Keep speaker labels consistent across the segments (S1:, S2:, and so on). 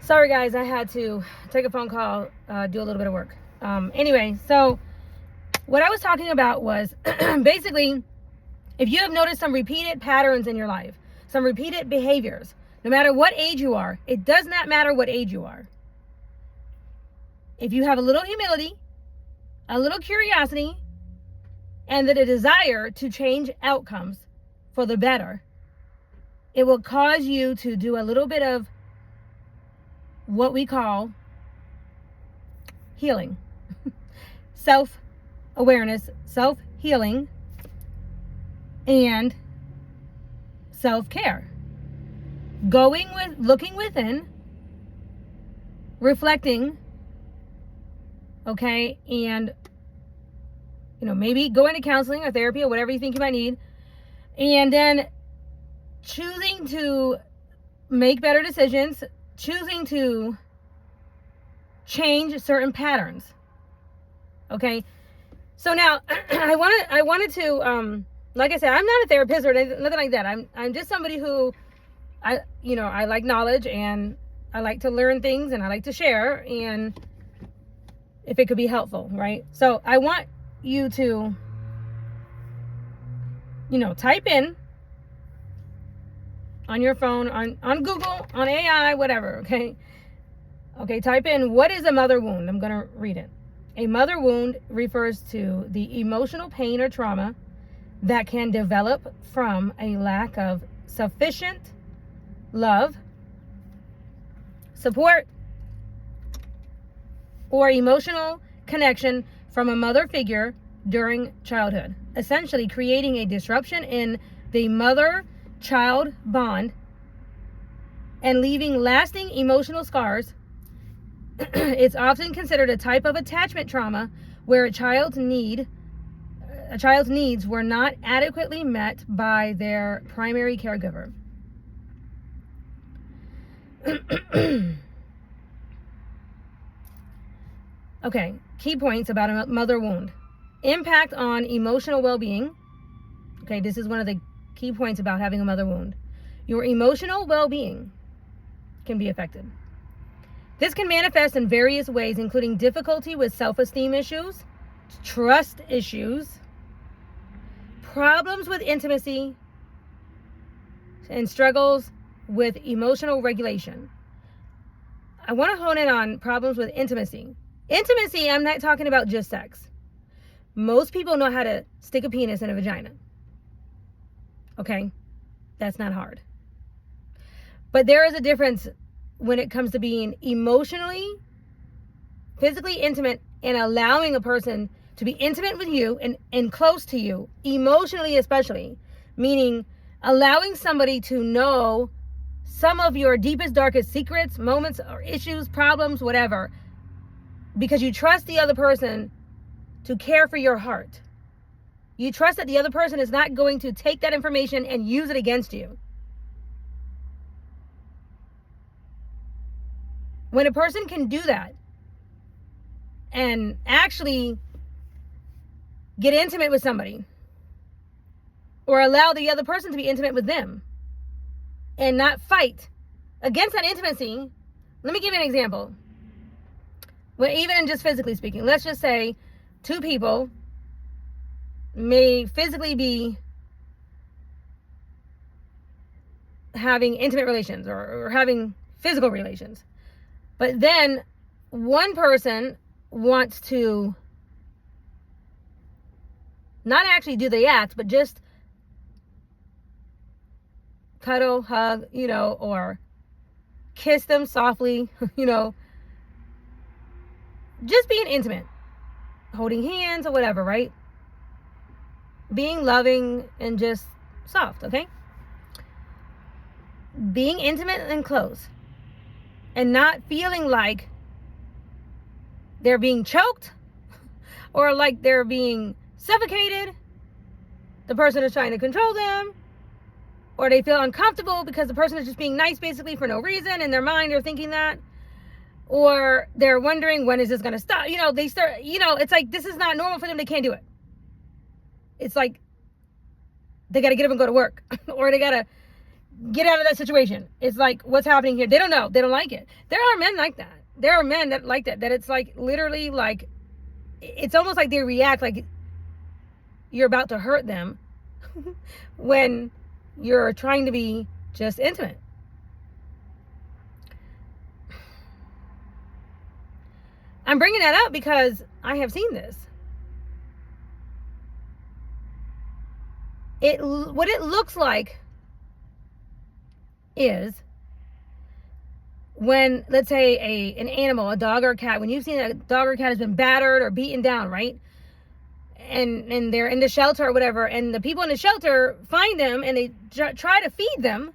S1: Sorry guys, I had to take a phone call, do a little bit of work. Anyway, so what I was talking about was basically, if you have noticed some repeated patterns in your life, some repeated behaviors, no matter what age you are, it does not matter what age you are. If you have a little humility, a little curiosity, and the desire to change outcomes for the better, it will cause you to do a little bit of what we call healing, self-awareness, self-healing, and self-care. Looking within, reflecting, okay, and maybe going to counseling or therapy or whatever you think you might need, and then choosing to make better decisions, choosing to change certain patterns. Okay, so now I wanted to like I said, I'm not a therapist or nothing like that. I'm just somebody who I like knowledge, and I like to learn things, and I like to share, and if it could be helpful, right? So I want you to type in on your phone, on Google, on AI, whatever, okay, type in, what is a mother wound? I'm going to read it. A mother wound refers to the emotional pain or trauma that can develop from a lack of sufficient love, support, or emotional connection from a mother figure during childhood, essentially creating a disruption in the mother-child bond and leaving lasting emotional scars. It's often considered a type of attachment trauma where a child's needs were not adequately met by their primary caregiver. Okay, key points about a mother wound. Impact on emotional well-being. Okay, this is one of the key points about having a mother wound. Your emotional well-being can be affected. This can manifest in various ways, including difficulty with self-esteem issues, trust issues, problems with intimacy, and struggles with emotional regulation. I want to hone in on problems with intimacy. Intimacy, I'm not talking about just sex. Most people know how to stick a penis in a vagina. Okay? That's not hard. But there is a difference when it comes to being emotionally, physically intimate, and allowing a person to be intimate with you and close to you, emotionally especially, meaning allowing somebody to know some of your deepest, darkest secrets, moments, or issues, problems, whatever, because you trust the other person to care for your heart. You trust that the other person is not going to take that information and use it against you. When a person can do that and actually get intimate with somebody, or allow the other person to be intimate with them and not fight against that intimacy. Let me give you an example. Well, even in just physically speaking, let's just say two people may physically be having intimate relations or having physical relations. But then one person wants to not actually do the act, but just cuddle, hug, or kiss them softly, just being intimate, holding hands or whatever, right? Being loving and just soft, okay? Being intimate and close, and not feeling like they're being choked or like they're being suffocated. The person is trying to control them, or they feel uncomfortable because the person is just being nice basically for no reason. In their mind, they're thinking that, or they're wondering, when is this going to stop? They start, it's like, this is not normal for them. They can't do it. It's like they got to get up and go to work or they got to get out of that situation. It's like, what's happening here? They don't know. They don't like it. There are men like that. There are men that like that. That it's like literally like, it's almost like they react like you're about to hurt them when you're trying to be just intimate. I'm bringing that up because I have seen this. What it looks like is when, let's say, an animal, a dog or a cat, when you've seen a dog or cat has been battered or beaten down, right? And they're in the shelter or whatever, and the people in the shelter find them and they try to feed them.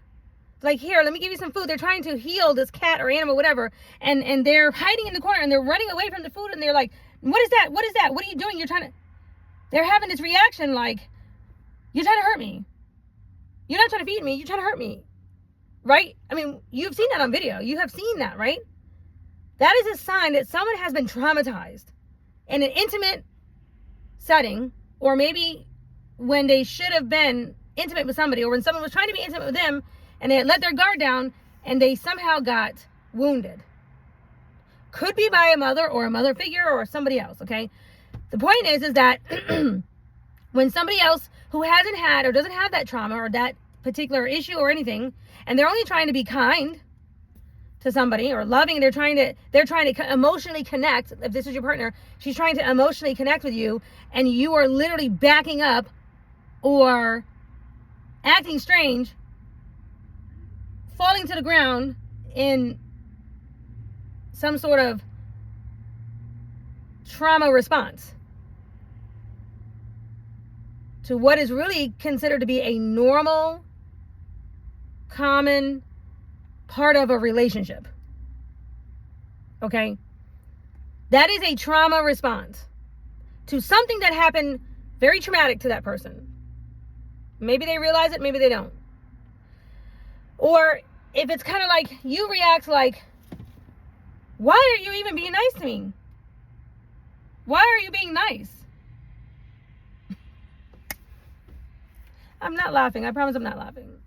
S1: Like, here, let me give you some food. They're trying to heal this cat or animal, whatever, and they're hiding in the corner and they're running away from the food, and they're like, what is that? What is that? What are you doing? They're having this reaction like, you're trying to hurt me. You're not trying to feed me. You're trying to hurt me. Right? I mean, you've seen that on video. You have seen that, right? That is a sign that someone has been traumatized in an intimate setting, or maybe when they should have been intimate with somebody, or when someone was trying to be intimate with them and they had let their guard down and they somehow got wounded. Could be by a mother or a mother figure or somebody else, okay? The point is that when somebody else who hasn't had or doesn't have that trauma or that particular issue or anything, and they're only trying to be kind to somebody or loving, they're trying to emotionally connect. If this is your partner, she's trying to emotionally connect with you, and you are literally backing up or acting strange, falling to the ground in some sort of trauma response to what is really considered to be a normal, common part of a relationship. Okay? That is a trauma response to something that happened very traumatic to that person. Maybe they realize it, maybe they don't. Or if it's kind of like you react like, why are you even being nice to me? Why are you being nice? I'm not laughing. I promise I'm not laughing.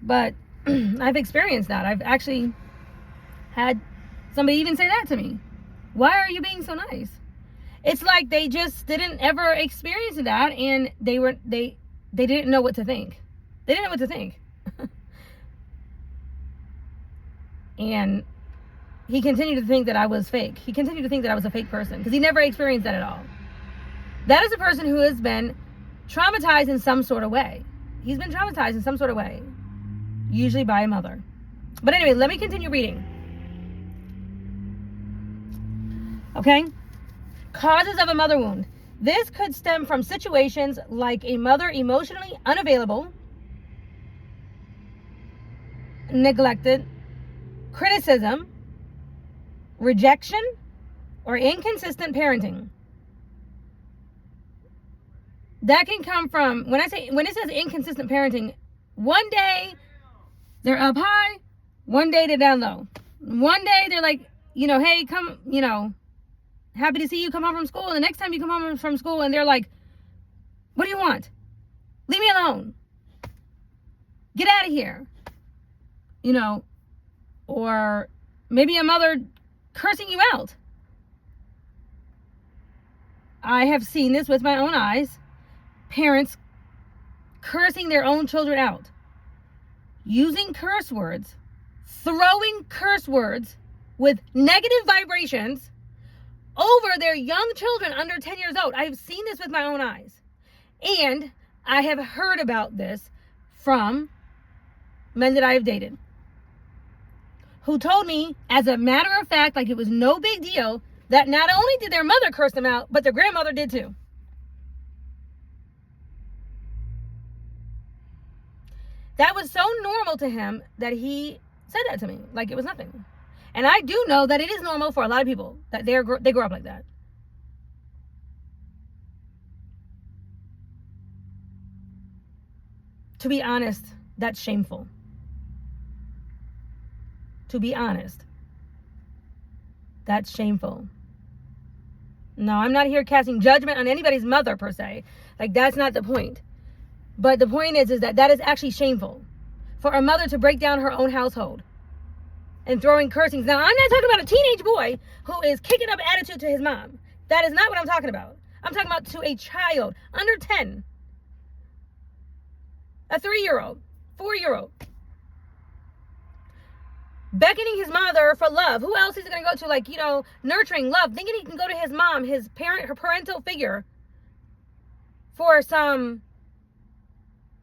S1: But I've experienced that. I've actually had somebody even say that to me. Why are you being so nice? It's like they just didn't ever experience that, and they didn't know what to think. They didn't know what to think. And he continued to think that I was fake. He continued to think that I was a fake person because he never experienced that at all. That is a person who has been traumatized in some sort of way. He's been traumatized in some sort of way, usually by a mother. But anyway, let me continue reading. Okay? Causes of a mother wound. This could stem from situations like a mother emotionally unavailable, neglected, criticism, rejection, or inconsistent parenting. That can come from, when it says inconsistent parenting, one day they're up high, one day they're down low. One day they're like, hey, come, happy to see you come home from school. And the next time you come home from school and they're like, what do you want? Leave me alone. Get out of here. Or maybe a mother cursing you out. I have seen this with my own eyes. Parents cursing their own children out. Using curse words. Throwing curse words with negative vibrations over their young children under 10 years old. I have seen this with my own eyes. And I have heard about this from men that I have dated, who told me, as a matter of fact, like it was no big deal, that not only did their mother curse them out, but their grandmother did too. That was so normal to him that he said that to me like it was nothing. And I do know that it is normal for a lot of people that they grow up like that. To be honest, that's shameful. To be honest, that's shameful. No, I'm not here casting judgment on anybody's mother per se. Like, that's not the point. But the point is that is actually shameful for a mother to break down her own household and throwing cursings. Now, I'm not talking about a teenage boy who is kicking up attitude to his mom. That is not what I'm talking about. I'm talking about to a child under 10, a 3-year-old, 4-year-old, beckoning his mother for love. Who else is he going to go to? Like, nurturing, love, thinking he can go to his mom, his parent, her parental figure, for some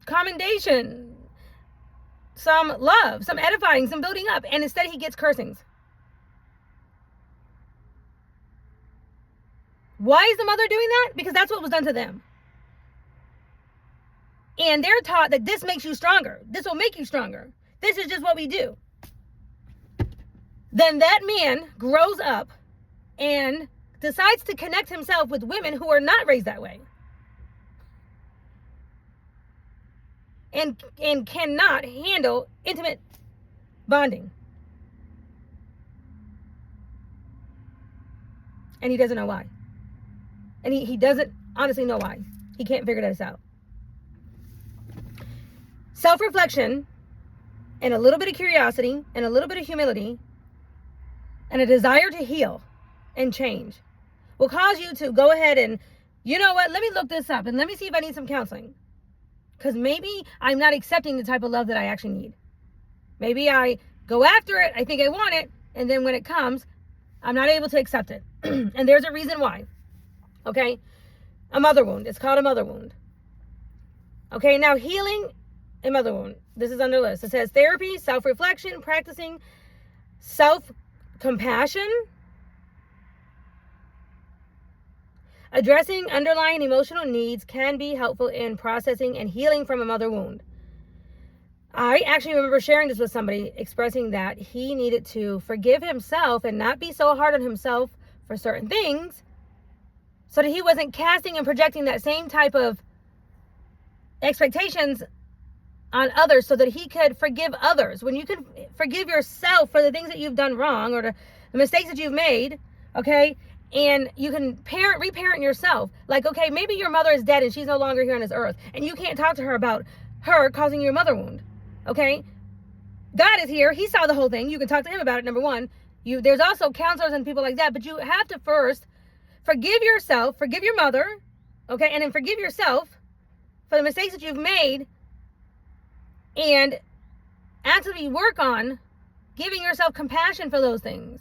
S1: commendation, some love, some edifying, some building up. And instead he gets cursings. Why is the mother doing that? Because that's what was done to them. And they're taught that this makes you stronger. This will make you stronger. This is just what we do. Then that man grows up and decides to connect himself with women who are not raised that way. And cannot handle intimate bonding. And he doesn't know why. And he doesn't honestly know why. He can't figure this out. Self-reflection and a little bit of curiosity and a little bit of humility and a desire to heal and change will cause you to go ahead and, you know what, let me look this up and let me see if I need some counseling. Because maybe I'm not accepting the type of love that I actually need. Maybe I go after it, I think I want it, and then when it comes, I'm not able to accept it. And there's a reason why. Okay? A mother wound. It's called a mother wound. Okay, now healing a mother wound. This is on the list. It says therapy, self-reflection, practicing self-compassion, addressing underlying emotional needs can be helpful in processing and healing from a mother wound. I actually remember sharing this with somebody, expressing that he needed to forgive himself and not be so hard on himself for certain things so that he wasn't casting and projecting that same type of expectations on others so that he could forgive others. When you can forgive yourself for the things that you've done wrong or the mistakes that you've made, okay, and you can reparent yourself. Like, okay, maybe your mother is dead and she's no longer here on this earth, and you can't talk to her about her causing you a mother wound, okay? God is here. He saw the whole thing. You can talk to him about it, number one. There's also counselors and people like that, but you have to first forgive yourself, forgive your mother, okay, and then forgive yourself for the mistakes that you've made and actively work on giving yourself compassion for those things.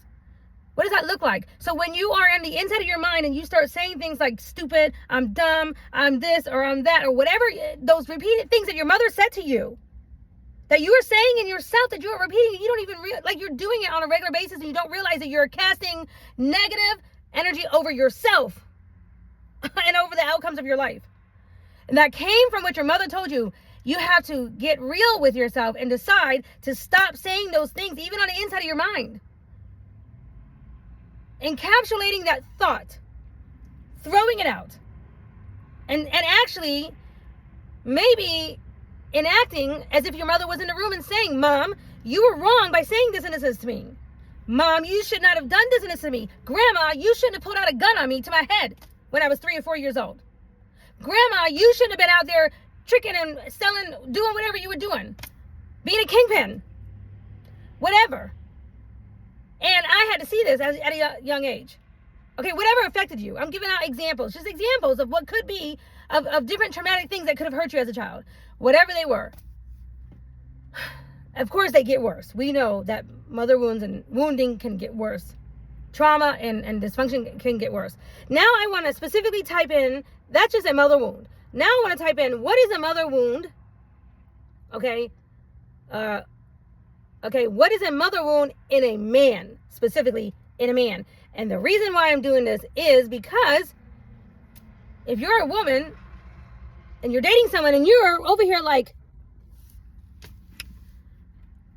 S1: What does that look like? So when you are in the inside of your mind and you start saying things like stupid, I'm dumb, I'm this, or I'm that, or whatever, those repeated things that your mother said to you, that you are saying in yourself that you are repeating, you don't even like you're doing it on a regular basis and you don't realize that you're casting negative energy over yourself and over the outcomes of your life. And that came from what your mother told you. You have to get real with yourself and decide to stop saying those things, even on the inside of your mind. Encapsulating that thought, throwing it out, and actually maybe enacting as if your mother was in the room and saying, Mom, you were wrong by saying this and this to me. Mom, you should not have done this and this to me. Grandma, you shouldn't have pulled out a gun on me to my head when I was 3 or 4 years old. Grandma, you shouldn't have been out there tricking and selling, doing whatever you were doing, being a kingpin, whatever. And I had to see this at a young age. Okay, whatever affected you. I'm giving out examples, just examples of what could be of different traumatic things that could have hurt you as a child, whatever they were. Of course, they get worse. We know that mother wounds and wounding can get worse. Trauma and dysfunction can get worse. Now I want to specifically type in, that's just a mother wound. Now I want to type in, what is a mother wound? Okay. Okay, what is a mother wound in a man? Specifically in a man. And the reason why I'm doing this is because if you're a woman and you're dating someone and you're over here like,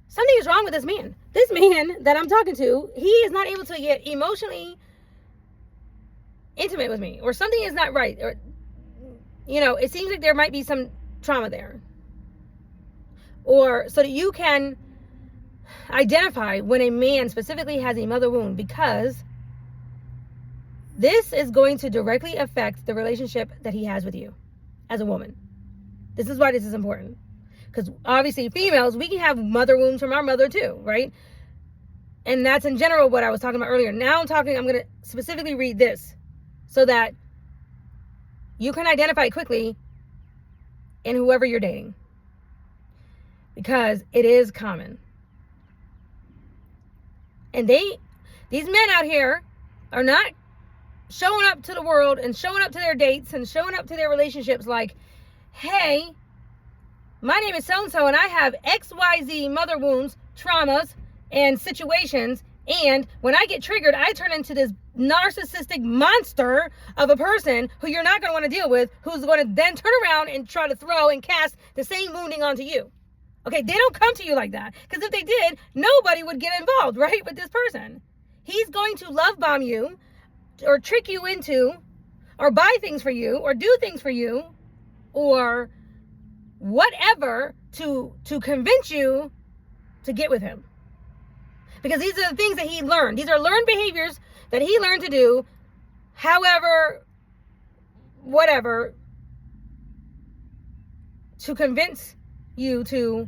S1: something is wrong with this man. This man that I'm talking to, he is not able to get emotionally intimate with me, or something is not right, or, it seems like there might be some trauma there. Or so that you can identify when a man specifically has a mother wound, because this is going to directly affect the relationship that he has with you as a woman. This is why this is important. Because obviously females, we can have mother wounds from our mother too, right? And that's in general what I was talking about earlier. Now I'm going to specifically read this so that you can identify quickly in whoever you're dating. Because it is common. And these men out here are not showing up to the world and showing up to their dates and showing up to their relationships like, hey, my name is so-and-so and I have XYZ mother wounds, traumas, and situations. And when I get triggered, I turn into this narcissistic monster of a person who you're not going to want to deal with, who's going to then turn around and try to throw and cast the same wounding onto you. Okay, they don't come to you like that. Because if they did, nobody would get involved, right, with this person. He's going to love bomb you or trick you into or buy things for you or do things for you or whatever to convince you to get with him. Because these are the things that he learned. These are learned behaviors that he learned to do, however, whatever, to convince you to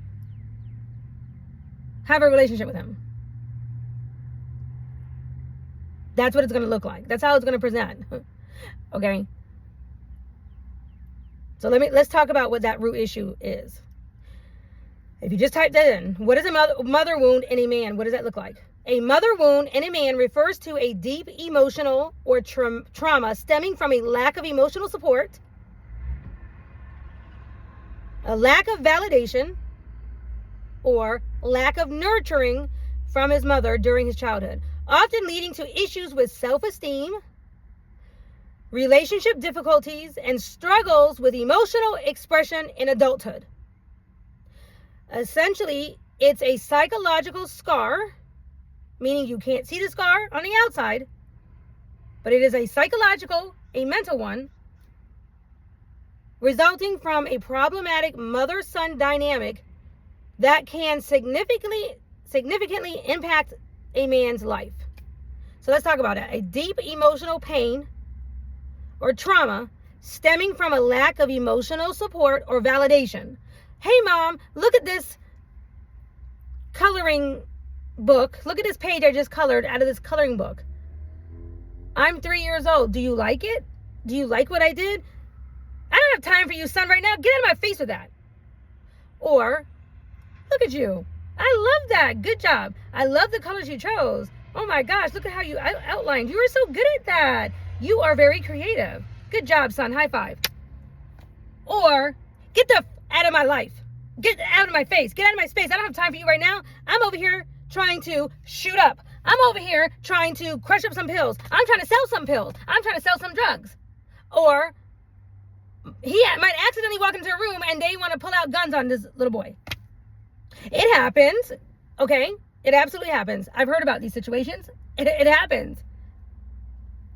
S1: have a relationship with him. That's what it's going to look like. That's how it's going to present. Okay? So let's talk about what that root issue is. If you just type that in, what is a mother wound in a man? What does that look like? A mother wound in a man refers to a deep emotional or trauma stemming from a lack of emotional support, a lack of validation, or lack of nurturing from his mother during his childhood, often leading to issues with self-esteem, relationship difficulties, and struggles with emotional expression in adulthood. Essentially, it's a psychological scar, meaning you can't see the scar on the outside, but it is a psychological, a mental one, resulting from a problematic mother-son dynamic that can significantly impact a man's life. So let's talk about it. A deep emotional pain or trauma stemming from a lack of emotional support or validation. Hey, mom, look at this coloring book. Look at this page I just colored out of this coloring book. I'm 3 years old. Do you like it? Do you like what I did? I don't have time for you, son, right now. Get out of my face with that. Or, look at you. I love that. Good job. I love the colors you chose. Oh my gosh, look at how you outlined. You are so good at that. You are very creative. Good job, son. High five. Or, get the out of my life. Get out of my face. Get out of my space. I don't have time for you right now. I'm over here trying to shoot up. I'm over here trying to crush up some pills. I'm trying to sell some pills. I'm trying to sell some drugs. Or he might accidentally walk into a room and they want to pull out guns on this little boy. It happens. Okay? It absolutely happens. I've heard about these situations. It happens.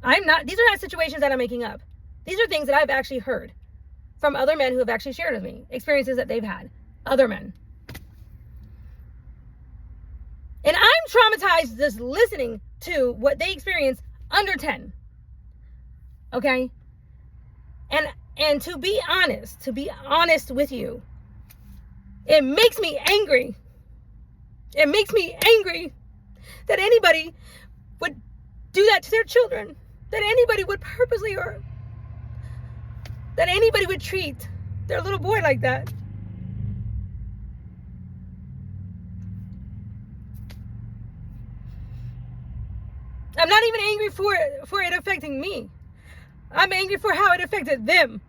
S1: These are not situations that I'm making up. These are things that I've actually heard from other men who have actually shared with me, experiences that they've had, other men. And I'm traumatized just listening to what they experience under 10. Okay? And to be honest with you, it makes me angry. It makes me angry that anybody would do that to their children, that anybody would purposely or that anybody would treat their little boy like that. I'm not even angry for it affecting me. I'm angry for how it affected them.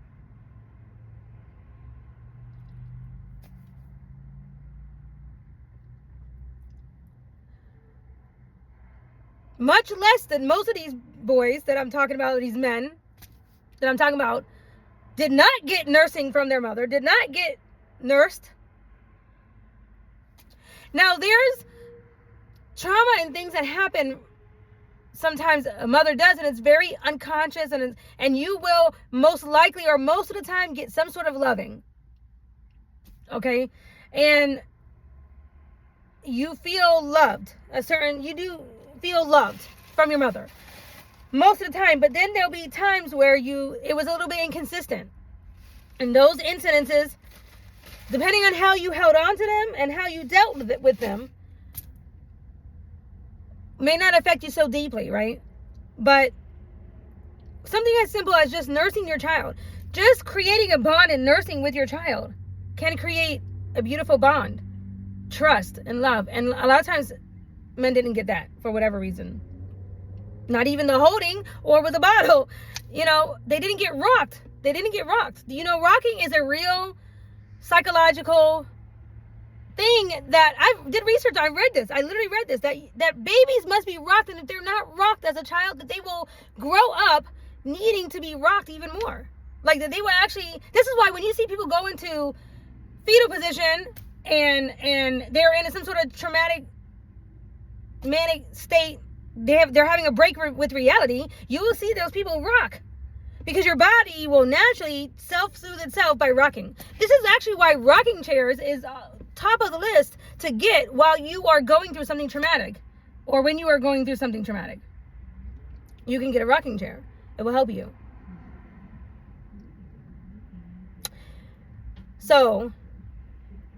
S1: Much less than most of these boys that I'm talking about, these men that I'm talking about, did not get nursing from their mother, did not get nursed. Now, there's trauma and things that happen. Sometimes a mother does, and it's very unconscious, and you will most likely or most of the time get some sort of loving. Okay? And you feel loved. You do feel loved from your mother most of the time, but then there'll be times where it was a little bit inconsistent, and those incidences depending on how you held on to them and how you dealt with them, may not affect you so deeply, right? But something as simple as just nursing your child, just creating a bond and nursing with your child can create a beautiful bond, trust, and love. And a lot of times men didn't get that for whatever reason. Not even the holding or with a bottle. You know, they didn't get rocked. They didn't get rocked. You know, rocking is a real psychological thing that I did research. I read this. I literally read this, that babies must be rocked. And if they're not rocked as a child, that they will grow up needing to be rocked even more. Like that they will actually, this is why when you see people go into fetal position and they're in some sort of traumatic manic state, they're having a break with reality, you will see those people rock. Because your body will naturally self-soothe itself by rocking. This is actually why rocking chairs is top of the list to get while you are going through something traumatic. Or when you are going through something traumatic. You can get a rocking chair. It will help you. So,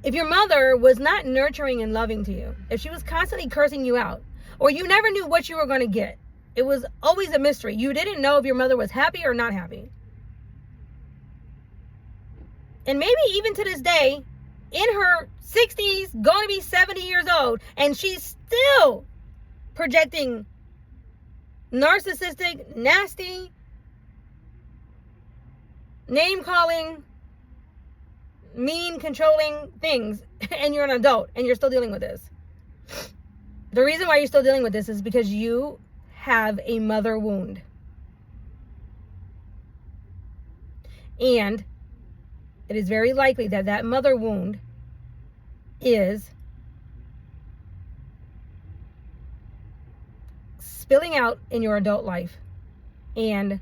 S1: if your mother was not nurturing and loving to you, if she was constantly cursing you out, or you never knew what you were going to get, it was always a mystery. You didn't know if your mother was happy or not happy. And maybe even to this day, in her 60s, going to be 70 years old, and she's still projecting narcissistic, nasty, name-calling, mean, controlling things, and you're an adult, and you're still dealing with this. The reason why you're still dealing with this is because you have a mother wound. And it is very likely that that mother wound is spilling out in your adult life and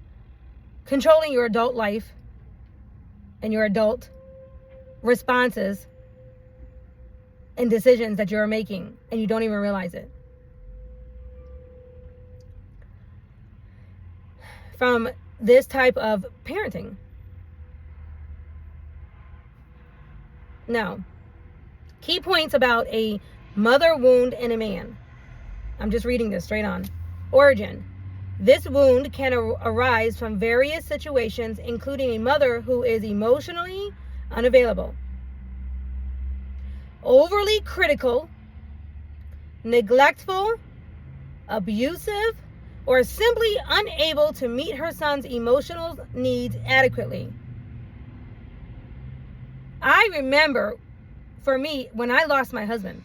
S1: controlling your adult life and your adult responses and decisions that you're making, and you don't even realize it. From this type of parenting. Now, key points about a mother wound in a man. I'm just reading this straight on. Origin. This wound can arise from various situations, including a mother who is emotionally unavailable, overly critical, neglectful, abusive, or simply unable to meet her son's emotional needs adequately. I remember, for me, when I lost my husband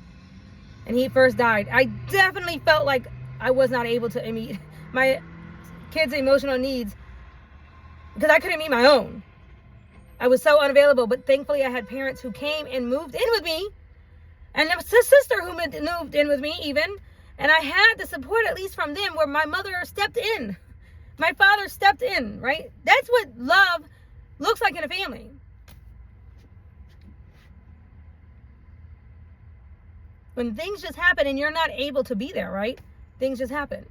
S1: and he first died, I definitely felt like I was not able to meet my kids' emotional needs because I couldn't meet my own. I was so unavailable, but thankfully I had parents who came and moved in with me, and there was a sister who moved in with me even, and I had the support at least from them where my mother stepped in. My father stepped in, right? That's what love looks like in a family. When things just happen and you're not able to be there, right? Things just happen.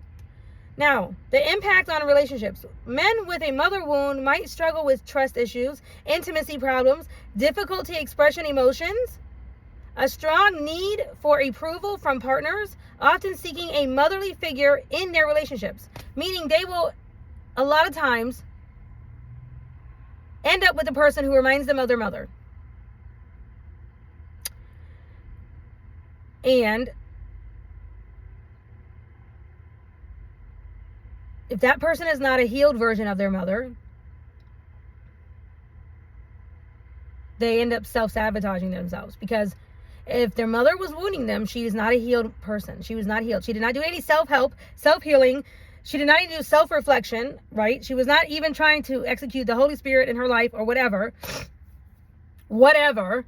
S1: Now, the impact on relationships. Men with a mother wound might struggle with trust issues, intimacy problems, difficulty expressing emotions, a strong need for approval from partners, often seeking a motherly figure in their relationships. Meaning they will, a lot of times, end up with a person who reminds them of their mother. And if that person is not a healed version of their mother, they end up self-sabotaging themselves. Because if their mother was wounding them, she is not a healed person. She was not healed. She did not do any self-help, self-healing. She did not even do self-reflection, right? She was not even trying to execute the Holy Spirit in her life or whatever. Whatever.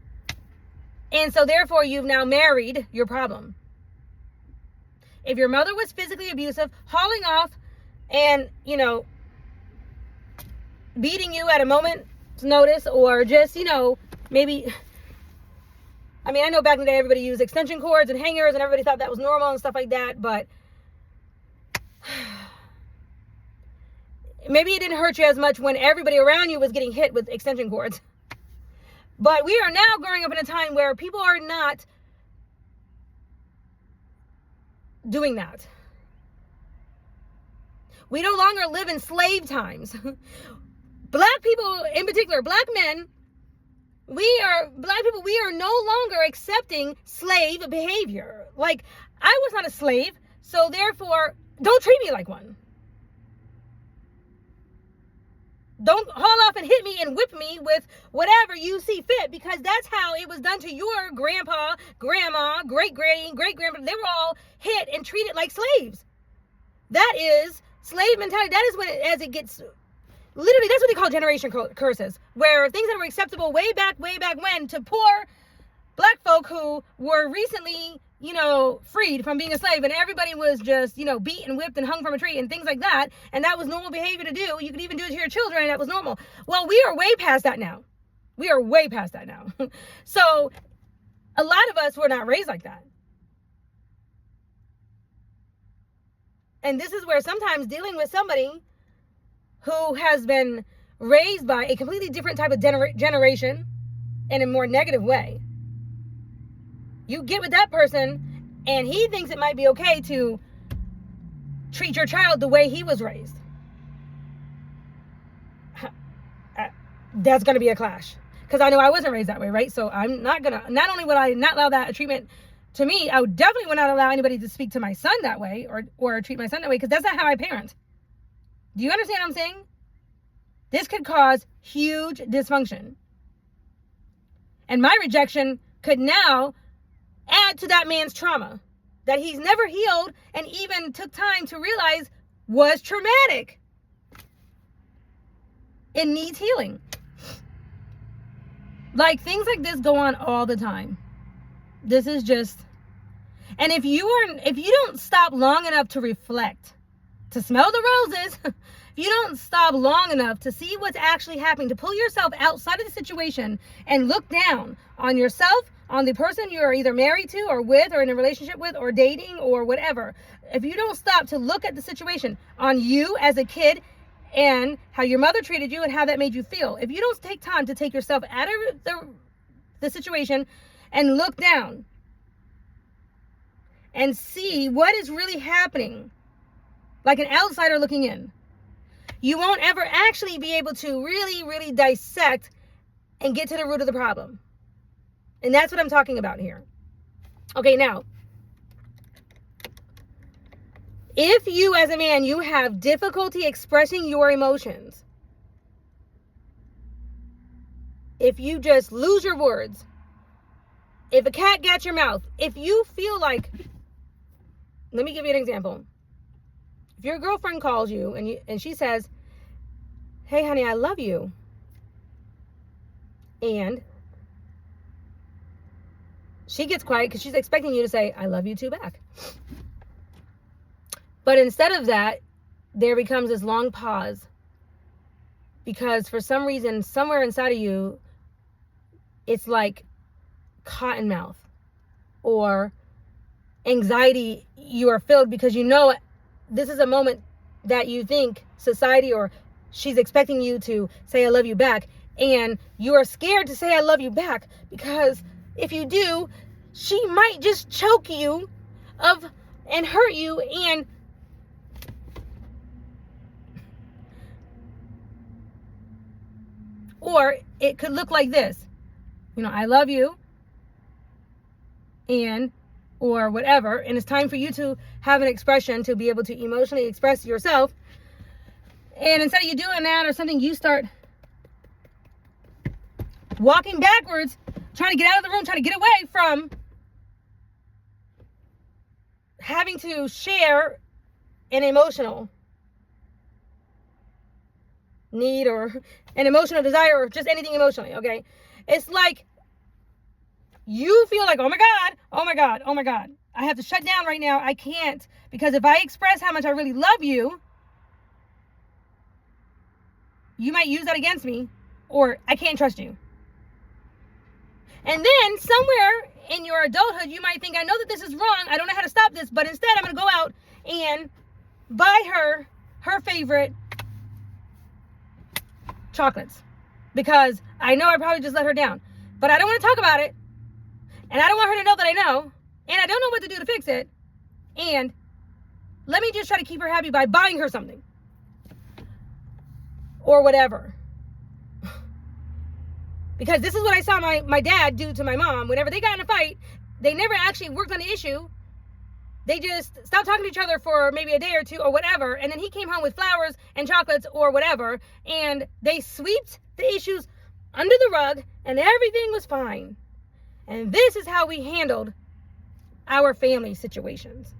S1: And so therefore, you've now married your problem. If your mother was physically abusive, hauling off and, beating you at a moment's notice, or just, maybe, I know back in the day everybody used extension cords and hangers and everybody thought that was normal and stuff like that, but maybe it didn't hurt you as much when everybody around you was getting hit with extension cords. But we are now growing up in a time where people are not doing that. We no longer live in slave times. Black people in particular, black men, we are no longer accepting slave behavior. Like, I was not a slave, so therefore, don't treat me like one. Don't haul off and hit me and whip me with whatever you see fit, because that's how it was done to your grandpa, grandma, great-granny, great-grandpa. They were all hit and treated like slaves. That is slave mentality. That is when it gets, literally, that's what they call generation curses, where things that were acceptable way back when to poor black folk who were recently, freed from being a slave, and everybody was just, beat and whipped and hung from a tree and things like that, and that was normal behavior to do. You could even do it to your children, and that was normal. Well, we are way past that now. So a lot of us were not raised like that. And this is where sometimes dealing with somebody who has been raised by a completely different type of generation in a more negative way, you get with that person and he thinks it might be okay to treat your child the way he was raised. That's going to be a clash, because I know I wasn't raised that way, right? So I'm not only would I not allow that treatment to me, I would definitely would not allow anybody to speak to my son that way or treat my son that way, because that's not how I parent. Do you understand what I'm saying? This could cause huge dysfunction. And my rejection could now add to that man's trauma that he's never healed and even took time to realize was traumatic. It needs healing. Like, things like this go on all the time. This is just, and if you don't stop long enough to reflect, to smell the roses, if you don't stop long enough to see what's actually happening, to pull yourself outside of the situation and look down on yourself, on the person you're either married to or with or in a relationship with or dating or whatever, if you don't stop to look at the situation on you as a kid and how your mother treated you and how that made you feel, if you don't take time to take yourself out of the situation and look down and see what is really happening, like an outsider looking in, you won't ever actually be able to really, really dissect and get to the root of the problem. And that's what I'm talking about here. Okay, now, if you as a man, you have difficulty expressing your emotions, if you just lose your words, if a cat gets your mouth, if you feel like, let me give you an example. If your girlfriend calls you and she says, "Hey honey, I love you," and she gets quiet because she's expecting you to say, "I love you too" back. But instead of that, there becomes this long pause, because for some reason, somewhere inside of you, it's like cotton mouth or anxiety. You are filled because you know this is a moment that you think society or she's expecting you to say "I love you" back, and you are scared to say "I love you" back, because if you do, she might just choke you and hurt you, and or it could look like this, "I love you," and or whatever, and it's time for you to have an expression, to be able to emotionally express yourself, and instead of you doing that or something, you start walking backwards, trying to get out of the room, trying to get away from having to share an emotional need or an emotional desire or just anything emotionally, okay? It's like you feel like, oh my God, I have to shut down right now. I can't, because if I express how much I really love you, you might use that against me, or I can't trust you. And then somewhere in your adulthood, you might think, I know that this is wrong, I don't know how to stop this, but instead I'm going to go out and buy her favorite chocolates, because I know I probably just let her down. but I don't want to talk about it. And I don't want her to know that I know. And I don't know what to do to fix it. And let me just try to keep her happy by buying her something. Or whatever. Because this is what I saw my dad do to my mom. Whenever they got in a fight, they never actually worked on the issue. They just stopped talking to each other for maybe a day or two or whatever. And then he came home with flowers and chocolates or whatever. And they swept the issues under the rug and everything was fine. And this is how we handled our family situations.